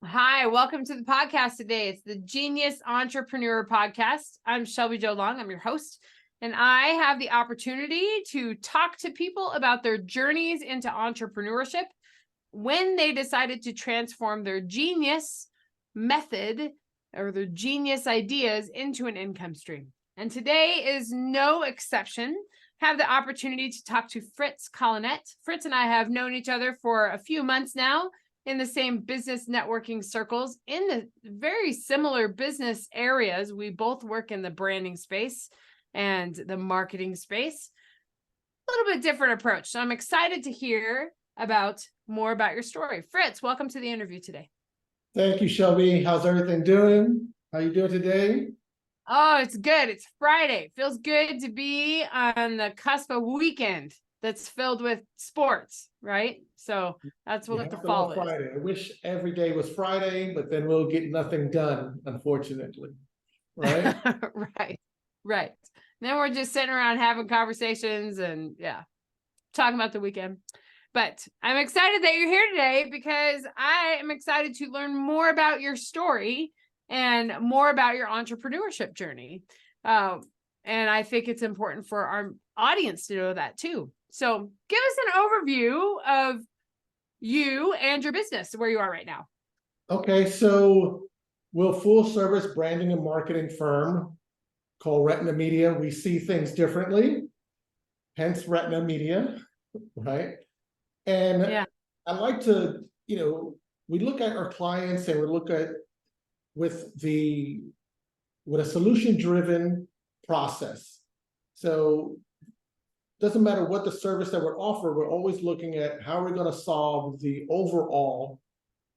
Hi, welcome to the podcast today. It's the Genius Entrepreneur Podcast. I'm Shelby Jo Long. I'm your host, and I have the opportunity to talk to people about their journeys into entrepreneurship when they decided to transform their genius method or their genius ideas into an income stream. And today is no exception. I have the opportunity to talk to Fritz Colinet. Fritz and I have known each other for a few months now, in the same business networking circles, in the very similar business areas. We both work in the branding space and the marketing space. A little bit different approach. So I'm excited to hear more about your story. Fritz, welcome to the interview today. Thank you, Shelby. How's everything doing? How you doing today? Oh, it's good. It's Friday. Feels good to be on the cusp of a weekend that's filled with sports, right? So that's what the fall is. Friday. I wish every day was Friday, but then we'll get nothing done, unfortunately. Right? Right. Then we're just sitting around having conversations and talking about the weekend. But I'm excited that you're here today because I am excited to learn more about your story and more about your entrepreneurship journey. And I think it's important for our audience to know that too. So give us an overview of you and your business, where you are right now. Okay, so we're a full service branding and marketing firm called Retna Media. We see things differently, hence Retna Media, right? And I like to, we look at our clients and we look at with a solution-driven process. So doesn't matter what the service that we're offering, we're always looking at how we're going to solve the overall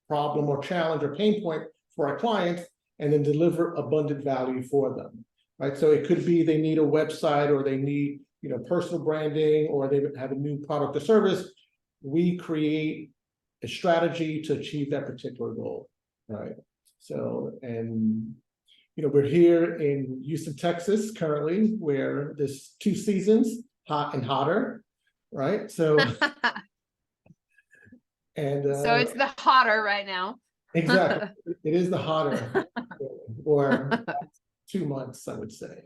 problem or challenge or pain point for our clients and then deliver abundant value for them, right? So it could be they need a website or they need, personal branding, or they have a new product or service. We create a strategy to achieve that particular goal, right? So, and we're here in Houston, Texas currently, where there's 2 seasons, hot and hotter, right? So, so it's the hotter right now. Exactly, it is the hotter for 2 months, I would say.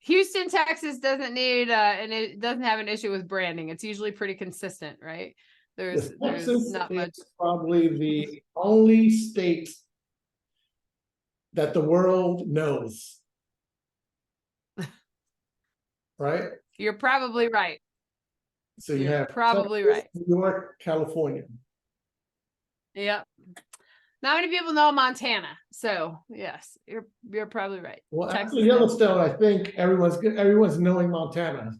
Houston, Texas doesn't need and it doesn't have an issue with branding. It's usually pretty consistent, right? There's not much. Probably the only state that the world knows. Right? You're probably right. So you have probably Texas, right. New York, California. Yep. Not many people know Montana. So yes, you're probably right. Well, actually, Yellowstone, I think everyone's knowing Montana.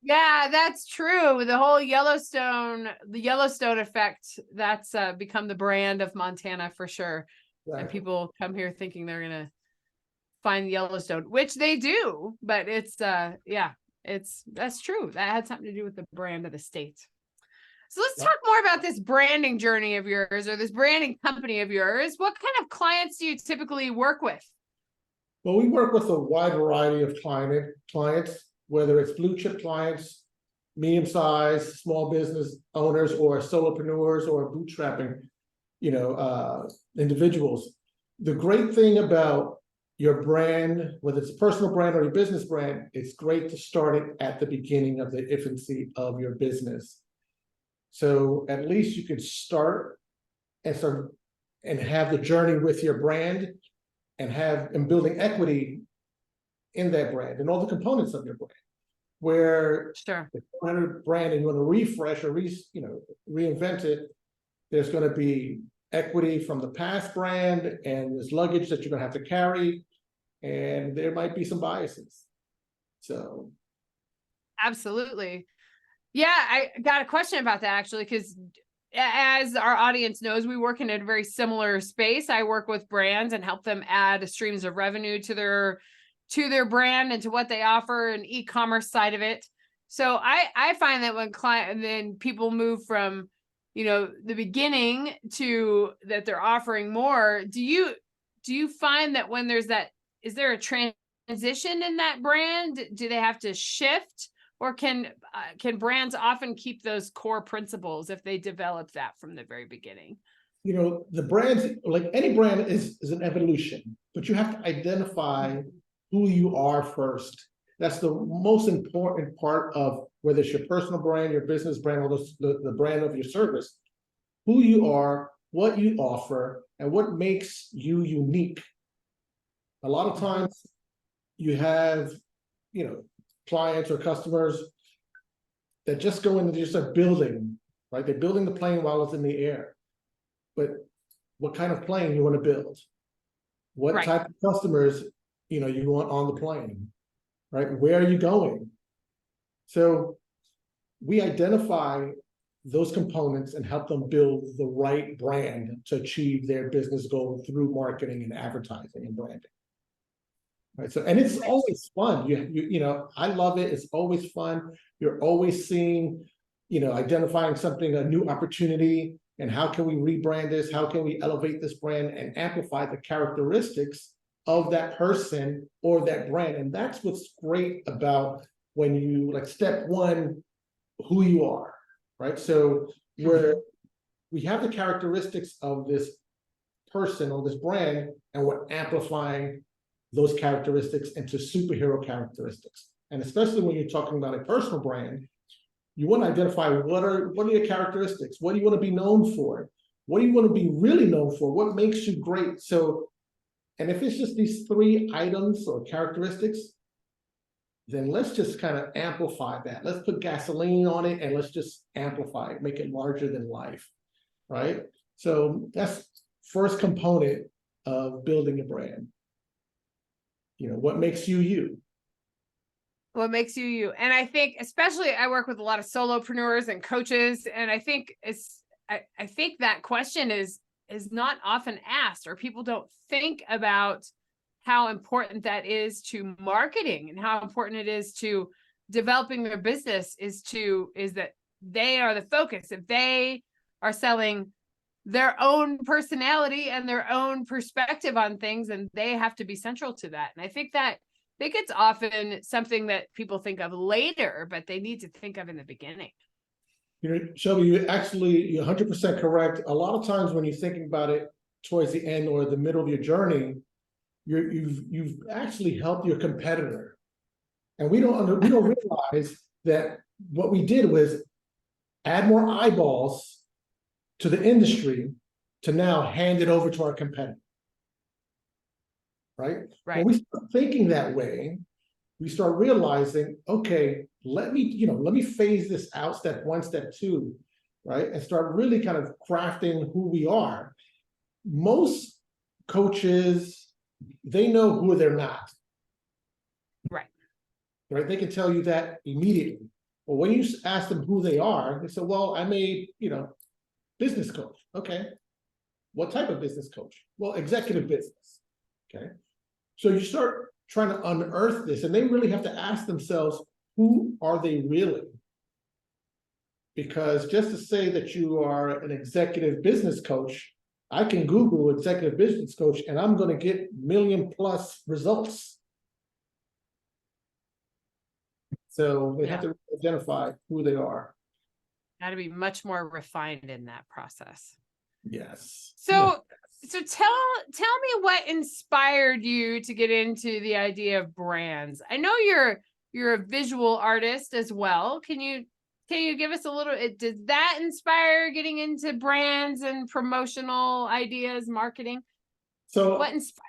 Yeah, that's true. The whole Yellowstone effect, that's become the brand of Montana for sure. Right. And people come here thinking they're gonna find Yellowstone, which they do, but that's true. That had something to do with the brand of the state. So let's talk more about this branding journey of yours, or this branding company of yours. What kind of clients do you typically work with? Well, we work with a wide variety of clients, whether it's blue chip clients, medium-sized, small business owners, or solopreneurs, or bootstrapping, individuals. The great thing about your brand, whether it's a personal brand or your business brand, it's great to start it at the beginning of the infancy of your business. So at least you can start and have the journey with your brand and building equity in that brand and all the components of your brand. Where if you want a brand and you want to refresh or reinvent it, there's going to be equity from the past brand, and there's luggage that you're going to have to carry, and there might be some biases. So absolutely. Yeah, I got a question about that actually, because as our audience knows, we work in a very similar space. I work with brands and help them add streams of revenue to their brand and to what they offer, and e-commerce side of it. So I find that when people move from, the beginning to that they're offering more, do you find that when there's that, is there a transition in that brand? Do they have to shift? Or can brands often keep those core principles if they develop that from the very beginning? the brands, like any brand is an evolution, but you have to identify who you are first. That's the most important part of whether it's your personal brand, your business brand, or the brand of your service. Who you are, what you offer, and what makes you unique. A lot of times you have, clients or customers that just go in and just start building, right? They're building the plane while it's in the air. But what kind of plane you want to build? What Right. type of customers, you want on the plane, right? Where are you going? So we identify those components and help them build the right brand to achieve their business goal through marketing and advertising and branding. Right. So, and it's always fun. I love it. It's always fun. You're always seeing, identifying something, a new opportunity, and how can we rebrand this? How can we elevate this brand and amplify the characteristics of that person or that brand? And that's what's great about when you, like, step one, who you are, right? So where we have the characteristics of this person or this brand, and we're amplifying those characteristics into superhero characteristics. And especially when you're talking about a personal brand, you want to identify what are your characteristics? What do you want to be known for? What do you want to be really known for? What makes you great? So, and if it's just these 3 items or characteristics, then let's just kind of amplify that. Let's put gasoline on it and let's just amplify it, make it larger than life, right? So that's first component of building a brand. What makes you you? What makes you you? And I think, especially, I work with a lot of solopreneurs and coaches, and I think I think that question is not often asked, or people don't think about how important that is to marketing and how important it is to developing their business, is that they are the focus. If they are selling their own personality and their own perspective on things, and they have to be central to that. And I think it's often something that people think of later, but they need to think of in the beginning. Shelby, you're 100% correct. A lot of times when you're thinking about it towards the end or the middle of your journey, you've actually helped your competitor. And we don't realize that what we did was add more eyeballs to the industry to now hand it over to our competitor. Right? Right. When we start thinking that way, we start realizing, okay, let me phase this out, step 1, step 2, right? And start really kind of crafting who we are. Most coaches, they know who they're not. Right. Right? They can tell you that immediately. But when you ask them who they are, they say, well, I'm a, business coach. Okay. What type of business coach? Well, executive business. Okay. So you start trying to unearth this, and they really have to ask themselves, who are they really? Because just to say that you are an executive business coach, I can Google executive business coach and I'm going to get million+ results. So they have to identify who they are. Got to be much more refined in that process. Yes. So tell me what inspired you to get into the idea of brands. I know you're a visual artist as well. Can you give us a little? Does that inspire getting into brands and promotional ideas, marketing? So what inspired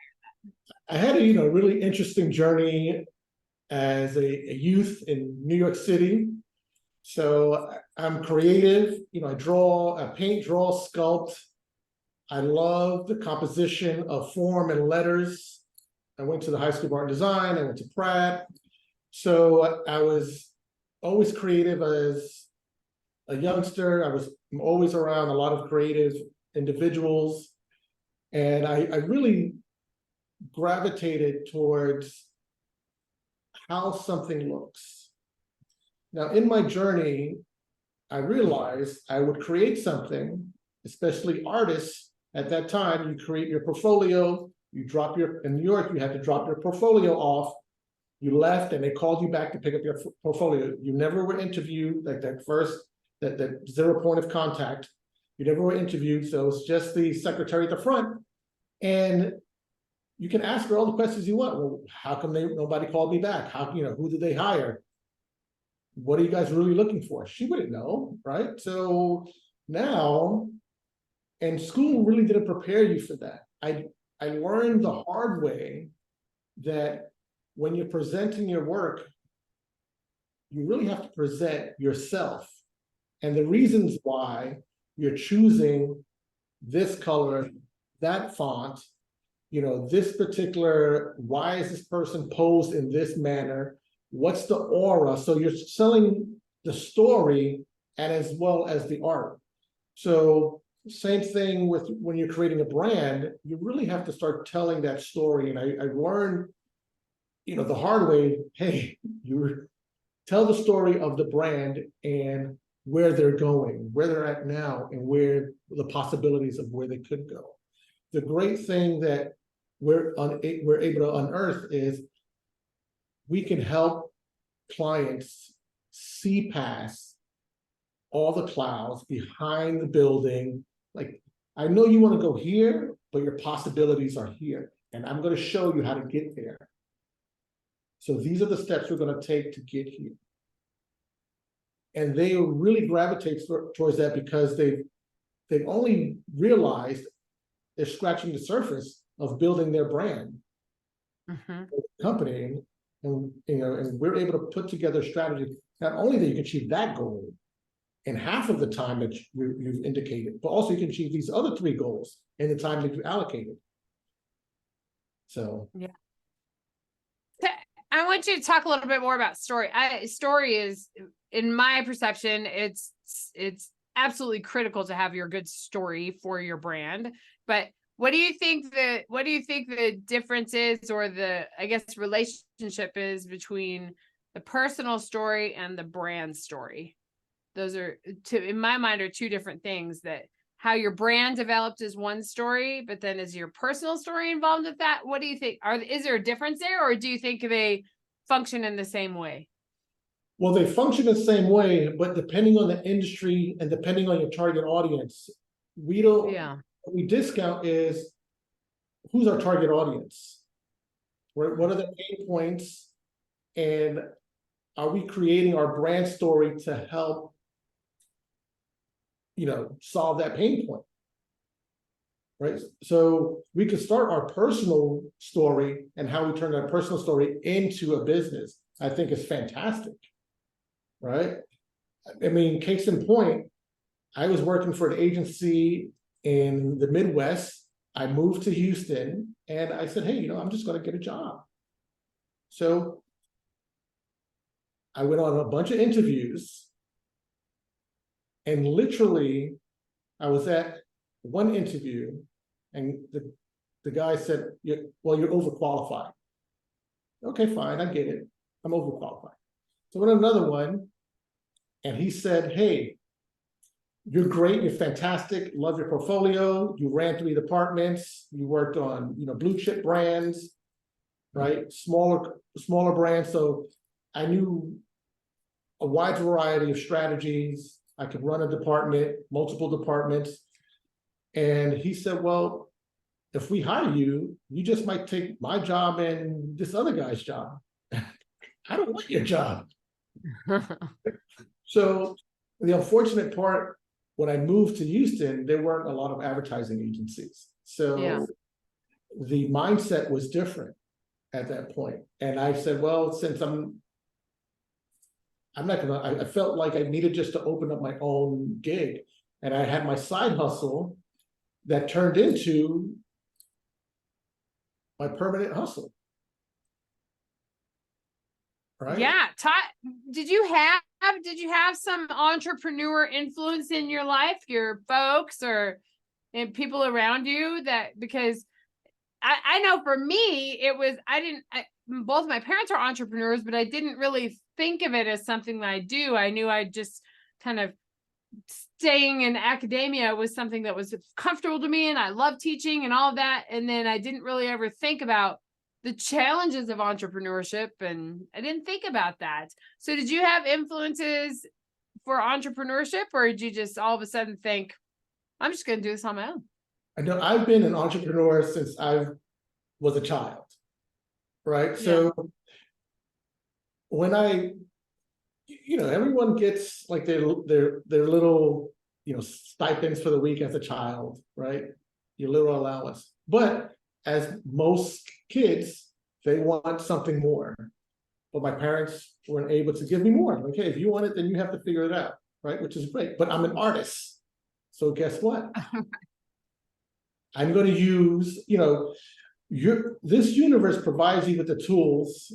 that? I had a really interesting journey as a youth in New York City. So I'm creative. I draw, I paint, draw, sculpt. I love the composition of form and letters. I went to the High School of Art and Design. I went to Pratt. So I was always creative as a youngster. I was always around a lot of creative individuals. And I really gravitated towards how something looks. Now, in my journey, I realized I would create something, especially artists at that time. You create your portfolio, in New York, you had to drop your portfolio off. You left and they called you back to pick up your portfolio. You never were interviewed, like that 0 point of contact. You never were interviewed, so it's just the secretary at the front. And you can ask her all the questions you want. Well, how come nobody called me back? How, who did they hire? What are you guys really looking for? She wouldn't know, right? So now, and school really didn't prepare you for that. I learned the hard way that when you're presenting your work, you really have to present yourself and the reasons why you're choosing this color, that font, this particular, why is this person posed in this manner? What's the aura? So you're selling the story and as well as the art. So same thing with when you're creating a brand, you really have to start telling that story. And I learned, the hard way, hey, you tell the story of the brand and where they're going, where they're at now, and where the possibilities of where they could go. The great thing that we're able to unearth is we can help clients see past all the clouds behind the building. Like, I know you want to go here, but your possibilities are here. And I'm going to show you how to get there. So these are the steps we're going to take to get here. And they really gravitate towards that because they've only realized they're scratching the surface of building their brand, company, and we're able to put together a strategy not only that you can achieve that goal in half of the time that you've indicated, but also you can achieve these other 3 goals in the time that you've allocated. So yeah, I want you to talk a little bit more about story. Story is, in my perception, it's absolutely critical to have your good story for your brand. But what do you think the difference is, or the, I guess, relationship is between the personal story and the brand story? Those are in my mind, are 2 different things. That how your brand developed is one story, but then is your personal story involved with that? What do you think? Is there a difference there, or do you think they function in the same way? Well, they function the same way, but depending on the industry and depending on your target audience, we don't. Yeah. What we discount is who's our target audience, right? What are the pain points, and are we creating our brand story to help, solve that pain point, right? So we could start our personal story and how we turn that personal story into a business. I think is fantastic, right? I mean, case in point, I was working for an agency in the Midwest. I moved to Houston and I said, hey, I'm just going to get a job. So I went on a bunch of interviews, and literally I was at one interview and the guy said, well, you're overqualified. Okay, fine, I get it. I'm overqualified. So I went on another one and he said, hey, you're great, you're fantastic, love your portfolio, you ran 3 departments, you worked on blue chip brands, right? Smaller brands. So I knew a wide variety of strategies. I could run a department, multiple departments. And he said, well, if we hire you, you just might take my job and this other guy's job. I don't want your job. So the unfortunate part, when I moved to Houston, there weren't a lot of advertising agencies. So the mindset was different at that point. And I said, well, since I'm not gonna, I felt like I needed just to open up my own gig. And I had my side hustle that turned into my permanent hustle. Right? Yeah. Did you have some entrepreneur influence in your life, your folks and people around you? Because I know for me, it was, both my parents are entrepreneurs, but I didn't really think of it as something that I do. I knew I just kind of staying in academia was something that was comfortable to me, and I love teaching and all of that. And then I didn't really ever think about the challenges of entrepreneurship, and I didn't think about that. So did you have influences for entrepreneurship, or did you just all of a sudden think, I'm just going to do this on my own. I know I've been an entrepreneur since I was a child, right? So when everyone gets like their little, stipends for the week as a child, right? Your little allowance. But as most kids, they want something more. But my parents weren't able to give me more. Like, hey, if you want it, then you have to figure it out, right? Which is great. But I'm an artist. So guess what? I'm going to use, this universe provides you with the tools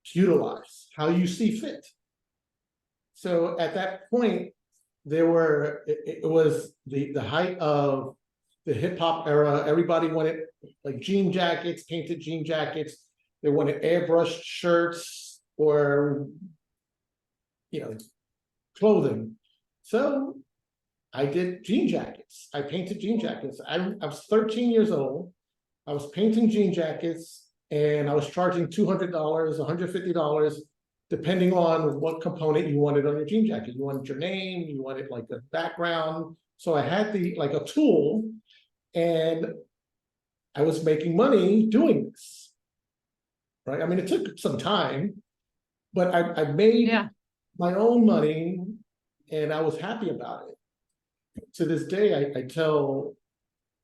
to utilize how you see fit. So at that point, it was the height of the hip hop era. Everybody wanted like jean jackets, painted jean jackets. They wanted airbrushed shirts or, clothing. So I did jean jackets. I painted jean jackets. I was 13 years old. I was painting jean jackets and I was charging $200, $150, depending on what component you wanted on your jean jacket. You wanted your name, you wanted like a background. So I had a tool, and I was making money doing this, right? I mean, it took some time, but I made my own money and I was happy about it. To this day, I tell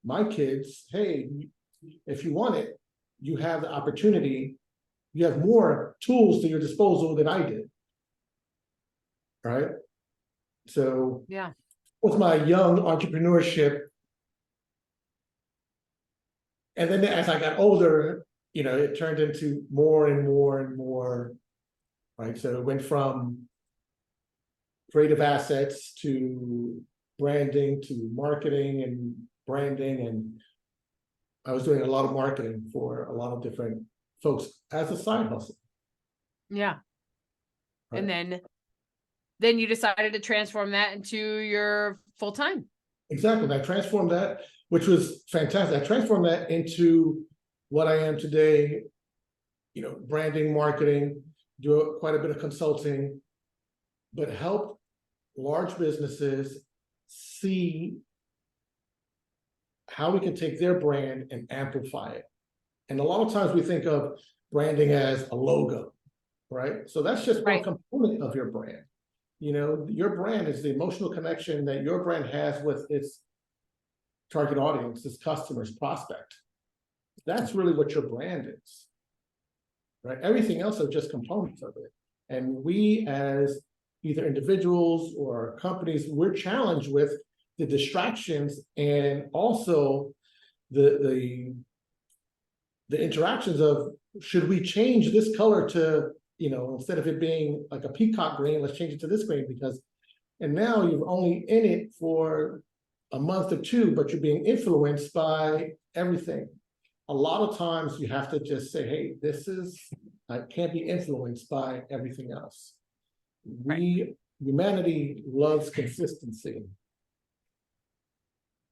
my kids, hey, if you want it, you have the opportunity. You have more tools to your disposal than I did, right? So with my young entrepreneurship, and then as I got older, it turned into more and more and more, right? So it went from creative assets to branding to marketing and branding, and I was doing a lot of marketing for a lot of different folks as a side hustle. Yeah. Right. And then you decided to transform that into your full-time. Exactly. I transformed that, which was fantastic. I transformed that into what I am today, branding, marketing, do quite a bit of consulting, but help large businesses see how we can take their brand and amplify it. And a lot of times we think of branding as a logo, right? So that's just one component of your brand. Your brand is the emotional connection that your brand has with its target audience, its customers, prospect. That's really what your brand is, right? Everything else are just components of it. And we as either individuals or companies, we're challenged with the distractions and also the interactions of, should we change this color to, instead of it being like a peacock green, let's change it to this green, and now you're only in it for a month or two, but you're being influenced by everything. A lot of times you have to just say, hey, I can't be influenced by everything else. Humanity loves consistency,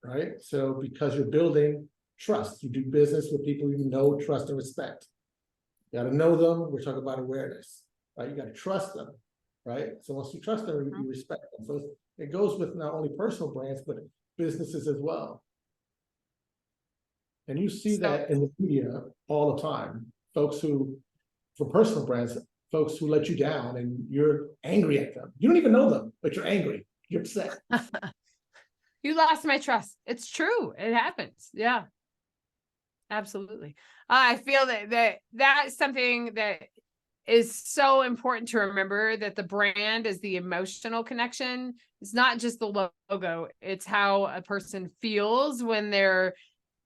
right? So because you're building trust, you do business with people you know, trust, and respect. You got to know them. We're talking about awareness, right? You got to trust them, right? So once you trust them, you respect them. So it goes with not only personal brands, but businesses as well. And you see that in the media all the time. Folks who, for personal brands, folks who let you down and you're angry at them. You don't even know them, but you're angry. You're upset. You lost my trust. It's true. It happens. Yeah. Absolutely. I feel that's something that is so important to remember, that the brand is the emotional connection. It's not just the logo. It's how a person feels when they're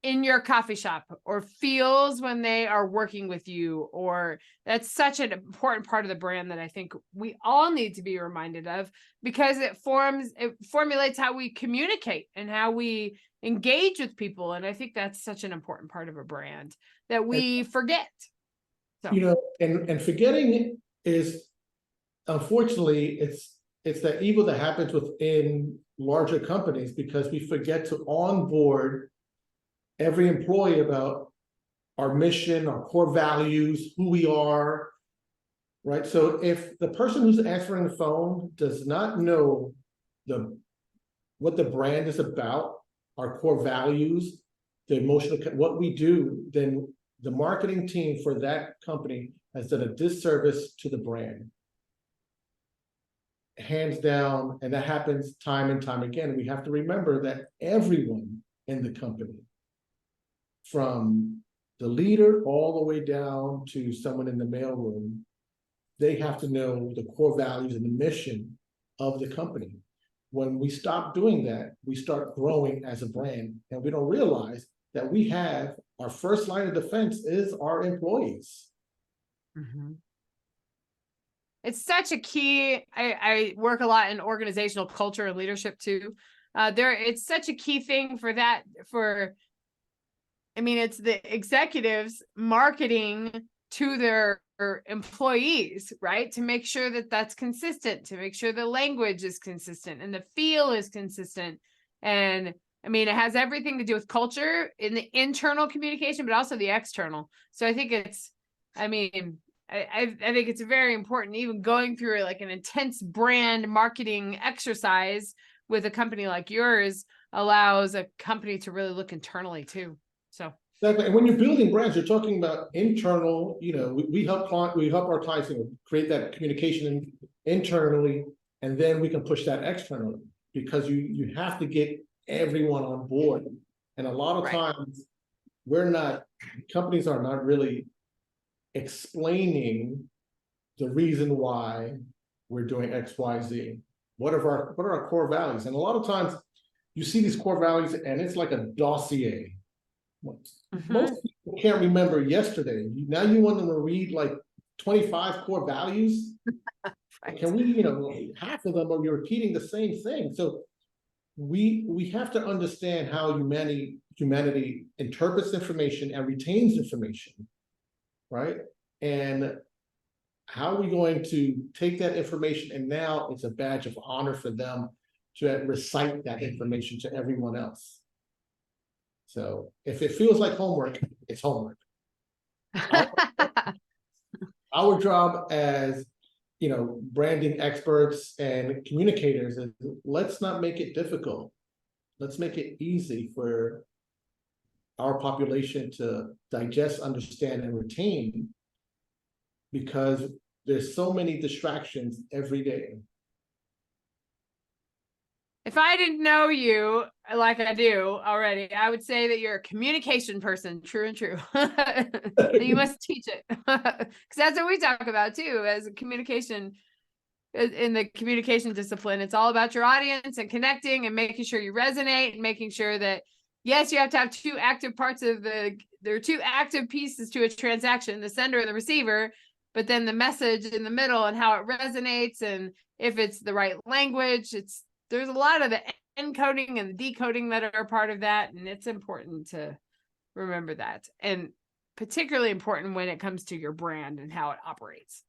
in your coffee shop, or feels when they are working with you, or that's such an important part of the brand that I think we all need to be reminded of, because it formulates how we communicate and how we engage with people. And I think that's such an important part of a brand that we forget. So. And forgetting is, unfortunately, it's that evil that happens within larger companies, because we forget to onboard every employee about our mission, our core values, who we are, right? So if the person who's answering the phone does not know what the brand is about, our core values, the emotional, what we do, then the marketing team for that company has done a disservice to the brand. Hands down, and that happens time and time again. We have to remember that everyone in the company, from the leader all the way down to someone in the mailroom, they have to know the core values and the mission of the company. When we stop doing that, we start growing as a brand, and we don't realize that we have our first line of defense is our employees. Mm-hmm. It's such a key. I work a lot in organizational culture and leadership too. It's such a key thing for that. It's the executives marketing to their employees, right? To make sure that that's consistent, to make sure the language is consistent and the feel is consistent. And it has everything to do with culture in the internal communication, but also the external. So I think I think it's very important, even going through like an intense brand marketing exercise with a company like yours allows a company to really look internally too. So exactly. And when you're building brands, you're talking about internal, we help our clients create that communication internally, and then we can push that externally, because you have to get everyone on board. And a lot of times companies are not really explaining the reason why we're doing X, Y, Z. What are our core values? And a lot of times you see these core values and it's like a dossier. Most people can't remember yesterday. Now you want them to read like 25 core values. Can we, half of them are repeating the same thing. So we have to understand how humanity interprets information and retains information. Right? And how are we going to take that information, and now it's a badge of honor for them to recite that information to everyone else. So if it feels like homework, it's homework. Our job as branding experts and communicators is, let's not make it difficult. Let's make it easy for our population to digest, understand, and retain, because there's so many distractions every day. If I didn't know you like I do already, I would say that you're a communication person, true and true. You must teach it, because that's what we talk about too, as a communication, in the communication discipline. It's all about your audience and connecting and making sure you resonate and making sure that, yes, you have to have two active parts there are two active pieces to a transaction, the sender and the receiver, but then the message in the middle and how it resonates, and if it's the right language, there's a lot of the encoding and the decoding that are part of that. And it's important to remember that, and particularly important when it comes to your brand and how it operates.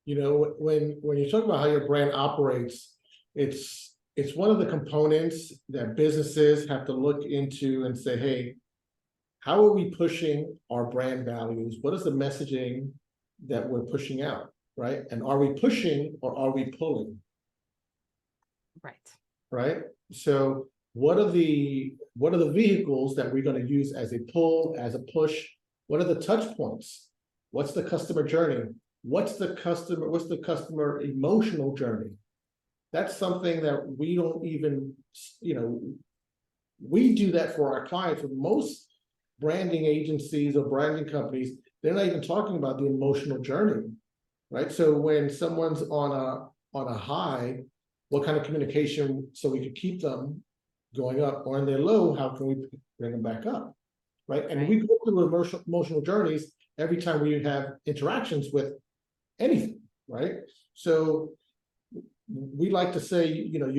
When you talk about how your brand operates, it's one of the components that businesses have to look into and say, hey, how are we pushing our brand values? What is the messaging that we're pushing out, right? And are we pushing or are we pulling? Right. So what are the vehicles that we're going to use as a pull, as a push? What are the touch points? What's the customer journey? What's the customer emotional journey? That's something that we don't even, we do that for our clients. With most branding agencies or branding companies, they're not even talking about the emotional journey, right? So when someone's on a high, what kind of communication so we could keep them going up, or in their low, how can we bring them back up, right? And we go through emotional journeys every time we have interactions with anything, right? So we like to say, you're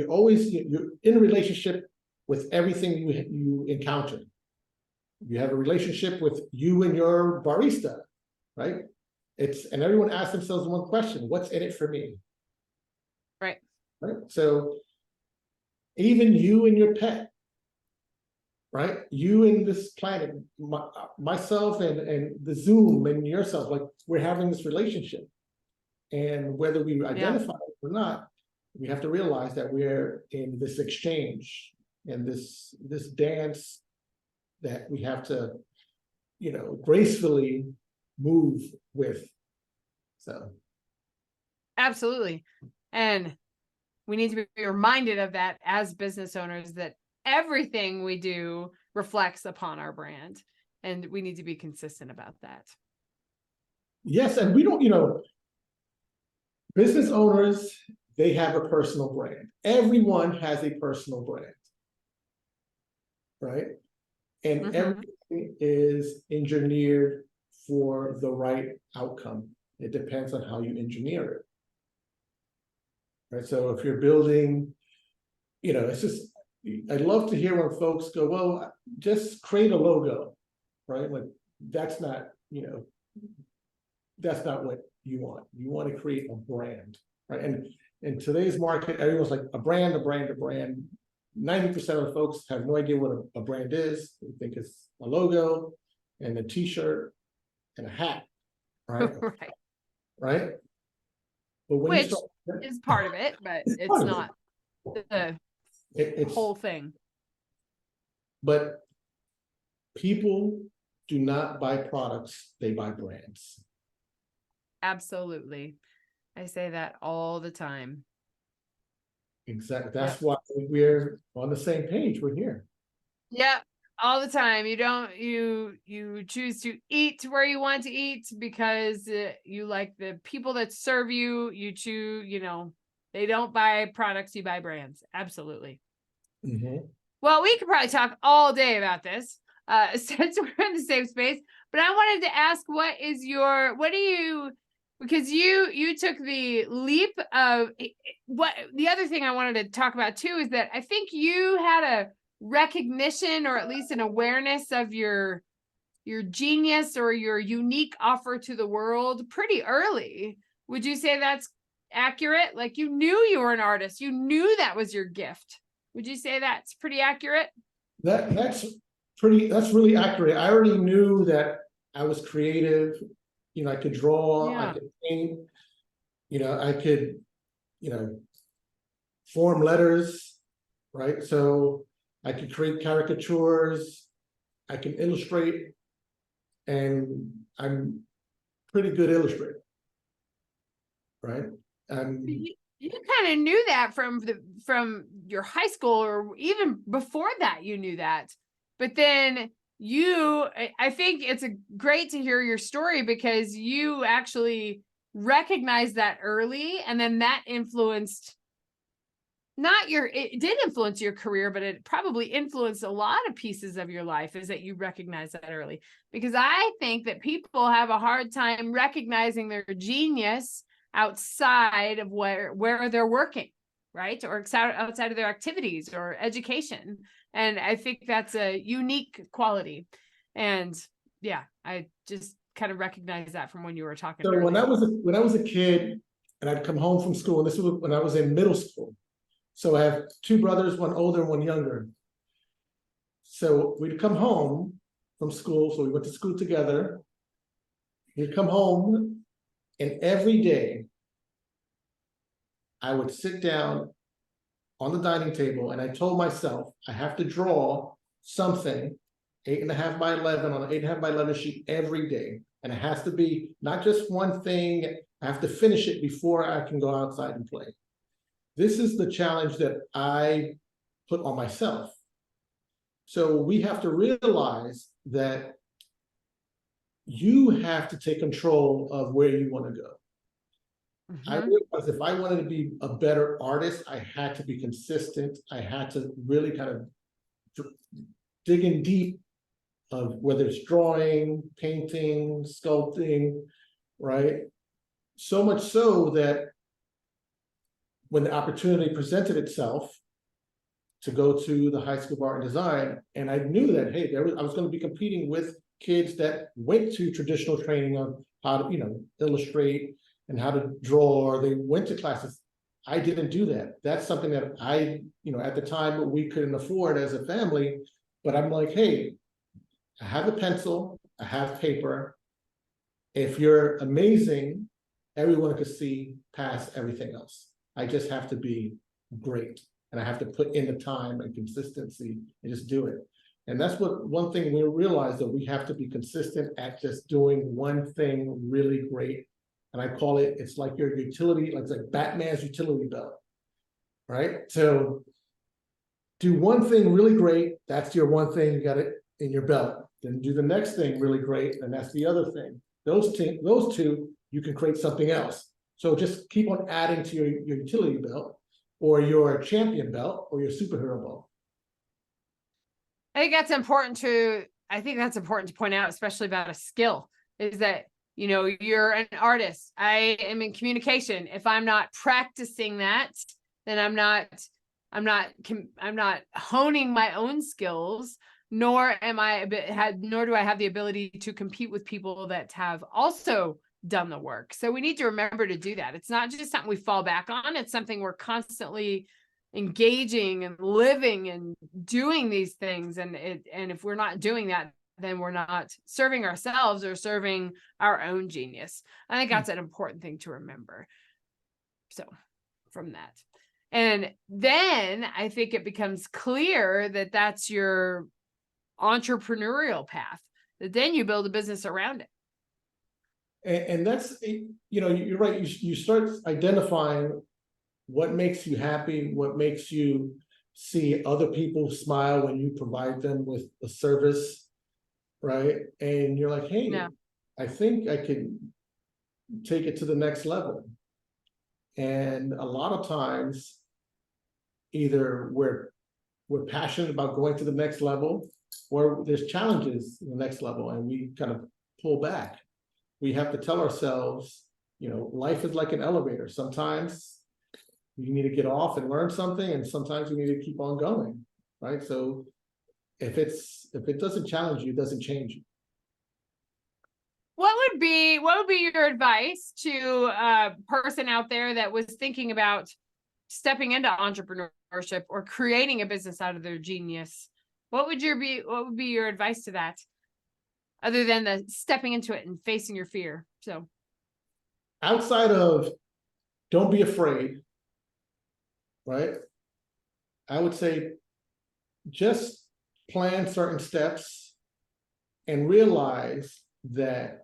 in a relationship with everything you encounter. You have a relationship with you and your barista, right? And everyone asks themselves one question: what's in it for me? Right. Right. So even you and your pet, right? You and this planet, myself and the Zoom and yourself, like we're having this relationship. And whether we identify it or not, we have to realize that we're in this exchange and this dance that we have to, gracefully move with. So. Absolutely. And we need to be reminded of that as business owners, that everything we do reflects upon our brand, and we need to be consistent about that. Yes, and we don't, business owners, they have a personal brand. Everyone has a personal brand, right? And everything is engineered for the right outcome. It depends on how you engineer it. Right. So if you're building, it's just, I love to hear when folks go, well, just create a logo, right? Like that's not, that's not what you want. You want to create a brand, right? And in today's market, everyone's like a brand, a brand, a brand. 90% of the folks have no idea what a brand is. They think it's a logo and a t-shirt and a hat, right? Right. Right. But when Which is part of it, but it's not the whole thing. But people do not buy products, they buy brands. Absolutely. I say that all the time. Exactly. That's why we're on the same page. We're here. Yeah, all the time. You choose to eat where you want to eat because you like the people that serve you. You choose, they don't buy products, you buy brands. Absolutely. Well, we could probably talk all day about this since we're in the same space, but I wanted to ask, because you took the leap of the other thing I wanted to talk about too, is that I think you had a recognition, or at least an awareness of your genius or your unique offer to the world pretty early. Would you say that's accurate? Like, you knew you were an artist, you knew that was your gift. Would you say that's pretty accurate? That's really accurate. I already knew that I was creative. I could draw, I could paint, I could, form letters, right? So I could create caricatures, I can illustrate, and I'm pretty good illustrator, right? You kind of knew that from your high school, or even before that, you knew that. But then I think it's great to hear your story, because you actually recognized that early, and then that influenced it did influence your career, but it probably influenced a lot of pieces of your life, is that you recognize that early. Because I think that people have a hard time recognizing their genius outside of where they're working, right? Or outside of their activities or education. And I think that's a unique quality. And yeah, I just kind of recognize that from when you were talking. So earlier. when I was a kid, and I'd come home from school, and this was when I was in middle school. So I have two brothers, one older and one younger. So we'd come home from school. So we went to school together. We'd come home, and every day I would sit down on the dining table, and I told myself I have to draw something 8.5 by 11 on an 8.5 by 11 sheet every day. And it has to be not just one thing. I have to finish it before I can go outside and play. This is the challenge that I put on myself. So we have to realize that you have to take control of where you want to go. I realized if I wanted to be a better artist, I had to be consistent. I had to really kind of dig in deep of whether it's drawing, painting, sculpting, right? So much so that when the opportunity presented itself to go to the High School of Art and Design, and I knew that, hey, I was going to be competing with kids that went to traditional training on how to, illustrate and how to draw, or they went to classes. I didn't do that. That's something that I, at the time we couldn't afford as a family, but I'm like, hey, I have a pencil, I have paper. If you're amazing, everyone could see past everything else. I just have to be great. And I have to put in the time and consistency and just do it. And that's one thing we realize, that we have to be consistent at just doing one thing really great. And I call it, it's like your utility, it's like Batman's utility belt, right? So do one thing really great. That's your one thing, you got it in your belt. Then do the next thing really great, and that's the other thing. Those two, you can create something else. So just keep on adding to your utility belt, or your champion belt, or your superhero belt. I think that's important to point out, especially about a skill, is that, you know, you're an artist. I am in communication. If I'm not practicing that, then I'm not honing my own skills, nor do I have the ability to compete with people that have also done the work. So we need to remember to do that. It's not just something we fall back on. It's something we're constantly engaging and living and doing these things. And if we're not doing that, then we're not serving ourselves or serving our own genius. I think that's an important thing to remember. So from that. And then I think it becomes clear that that's your entrepreneurial path, that then you build a business around it. And that's, you know, you're right. You start identifying what makes you happy, what makes you see other people smile when you provide them with a service, right? And you're like, hey, yeah, I think I can take it to the next level. And a lot of times, either we're passionate about going to the next level, or there's challenges in the next level, and we kind of pull back. We have to tell ourselves, you know, life is like an elevator. Sometimes you need to get off and learn something, and sometimes you need to keep on going, right? So if it doesn't challenge you, it doesn't change you. What would be your advice to a person out there that was thinking about stepping into entrepreneurship or creating a business out of their genius? What would be your advice to that, other than the stepping into it and facing your fear? So outside of don't be afraid, right? I would say just plan certain steps and realize that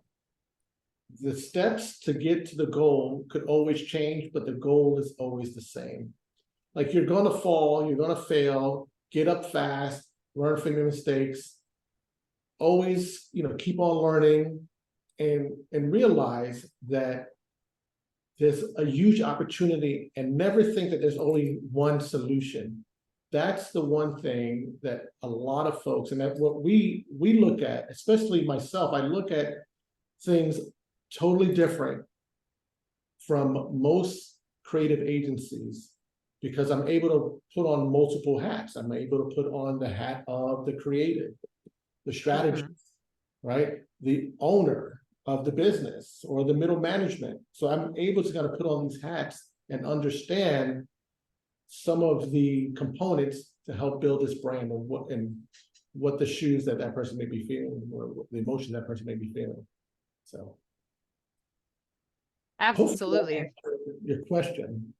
the steps to get to the goal could always change, but the goal is always the same. Like, you're going to fall, you're going to fail, get up fast, learn from your mistakes, always, you know, keep on learning, and realize that there's a huge opportunity, and never think that there's only one solution. That's the one thing that a lot of folks, and that what we look at, especially myself, I look at things totally different from most creative agencies, because I'm able to put on multiple hats. I'm able to put on the hat of the creative, the strategist, right? The owner of the business, or the middle management. So I'm able to kind of put on these hats and understand some of the components to help build this brand, and what the shoes that person may be feeling, or the emotion that person may be feeling. So absolutely. Your question.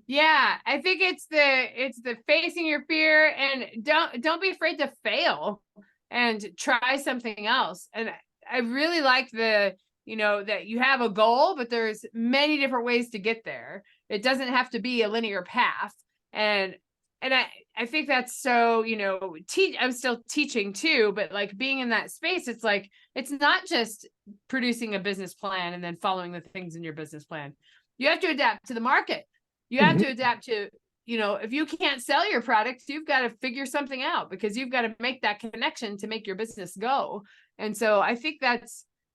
Yeah, I think it's the facing your fear, and don't be afraid to fail and try something else. And I really like that you have a goal, but there's many different ways to get there. It doesn't have to be a linear path. And I think that's so, I'm still teaching too, but like being in that space, it's like, it's not just producing a business plan and then following the things in your business plan. You have to adapt to the market. You have to adapt to, if you can't sell your products, you've got to figure something out, because you've got to make that connection to make your business go. And so I think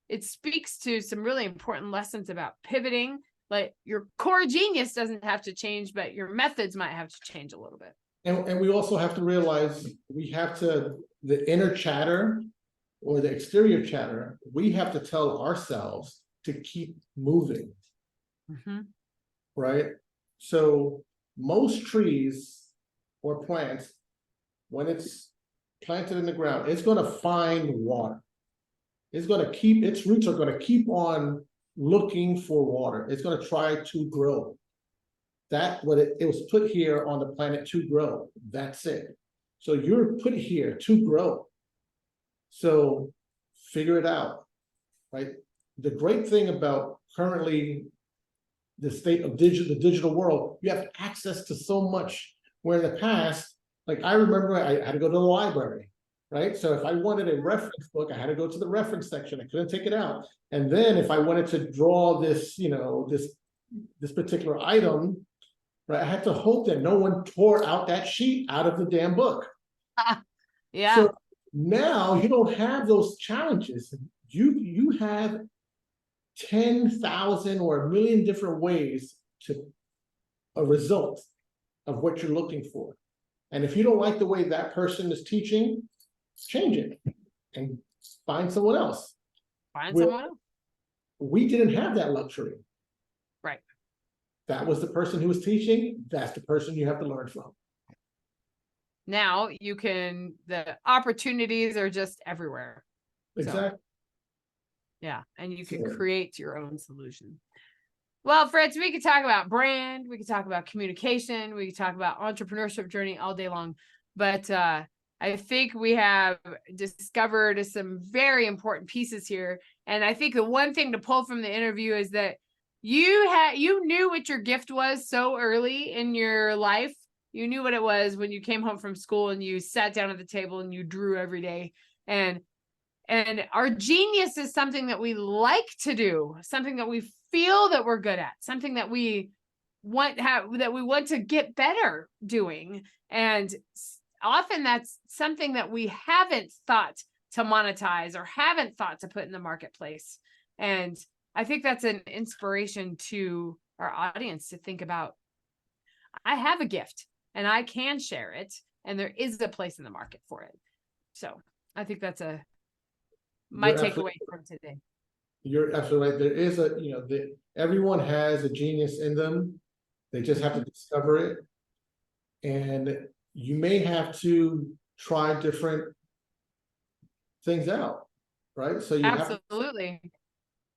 it speaks to some really important lessons about pivoting. Like, your core genius doesn't have to change, but your methods might have to change a little bit. And we also have to realize the inner chatter or the exterior chatter, we have to tell ourselves to keep moving, right? So most trees or plants, when it's planted in the ground, it's going to find water. Its roots are going to keep on looking for water. It's going to try to grow. it was put here on the planet to grow. That's it. So you're put here to grow. So figure it out, right? The great thing about currently the state of the digital world, you have access to so much, where in the past, like I remember I had to go to the library, right? So if I wanted a reference book, I had to go to the reference section. I couldn't take it out. And then if I wanted to draw this, this particular item, right, I had to hope that no one tore out that sheet out of the damn book. Yeah. So now you don't have those challenges. You have 10,000 or 1,000,000 different ways to a result of what you're looking for. And if you don't like the way that person is teaching, change it and find someone else. Find someone else. We didn't have that luxury. Right. That was the person who was teaching. That's the person you have to learn from. Now the opportunities are just everywhere. Exactly. So, yeah. And you can create your own solution. Well, Fritz, we could talk about brand, we could talk about communication, we could talk about entrepreneurship journey all day long. But I think we have discovered some very important pieces here. And I think the one thing to pull from the interview is that you knew what your gift was so early in your life. You knew what it was when you came home from school and you sat down at the table and you drew every day. And our genius is something that we like to do, something that we feel that we're good at, something that we want to get better doing. And often that's something that we haven't thought to monetize or haven't thought to put in the marketplace. And I think that's an inspiration to our audience to think about, I have a gift and I can share it, and there is a place in the market for it. So I think that's my takeaway from today. You're absolutely right. There is everyone has a genius in them. They just have to discover it. And you may have to try different things out, right? So you absolutely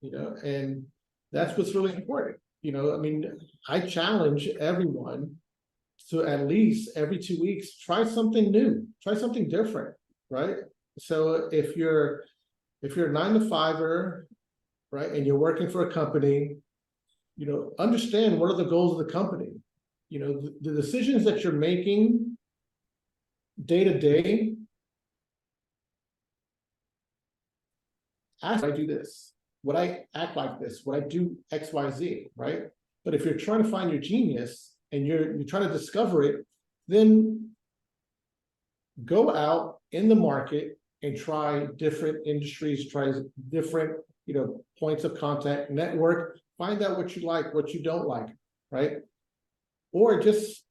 have, and that's what's really important. I mean, I challenge everyone to at least every 2 weeks, try something new, try something different, right? So if you're a 9-to-5er, right, and you're working for a company, understand what are the goals of the company. The decisions that you're making day to day, ask, would I do this? Would I act like this? Would I do X, Y, Z, right? But if you're trying to find your genius and you're trying to discover it, then go out in the market and try different industries, try different, points of contact, network, find out what you like, what you don't like, right? Or just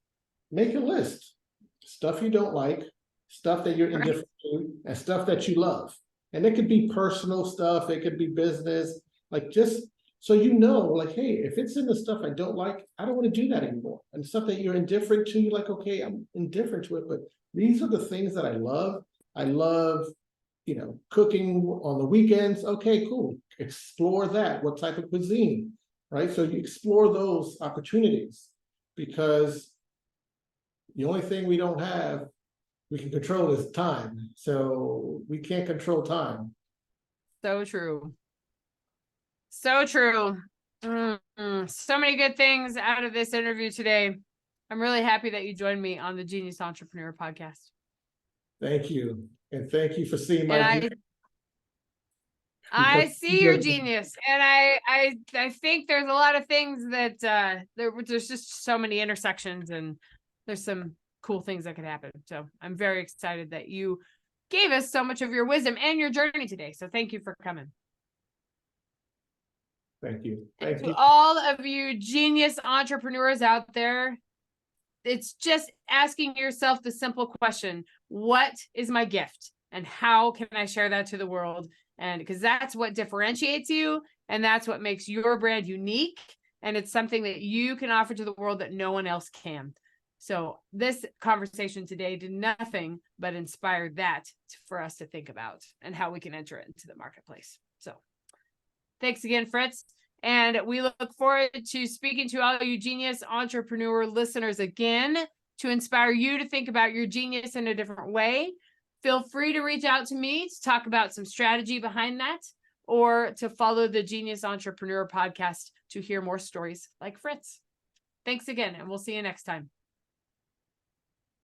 make a list, stuff you don't like, stuff that you're indifferent to, and stuff that you love. And it could be personal stuff, it could be business, like just so like, hey, if it's in the stuff I don't like, I don't want to do that anymore. And stuff that you're indifferent to, you're like, okay, I'm indifferent to it, but these are the things that I love. I love, cooking on the weekends. Okay, cool. Explore that. What type of cuisine, right? So you explore those opportunities, because the only thing we can control is time. So we can't control time. So true. So true. So many good things out of this interview today. I'm really happy that you joined me on the Genius Entrepreneur podcast. Thank you. And thank you for seeing my I see your genius, and I think there's a lot of things that there's just so many intersections, and there's some cool things that could happen. So I'm very excited that you gave us so much of your wisdom and your journey today. So thank you for coming. Thank you. And to all of you genius entrepreneurs out there, it's just asking yourself the simple question, what is my gift and how can I share that to the world? And because that's what differentiates you, and that's what makes your brand unique. And it's something that you can offer to the world that no one else can. So this conversation today did nothing but inspire that for us to think about and how we can enter it into the marketplace. So thanks again, Fritz. And we look forward to speaking to all you genius entrepreneur listeners again to inspire you to think about your genius in a different way. Feel free to reach out to me to talk about some strategy behind that, or to follow the Genius Entrepreneur podcast to hear more stories like Fritz. Thanks again, and we'll see you next time.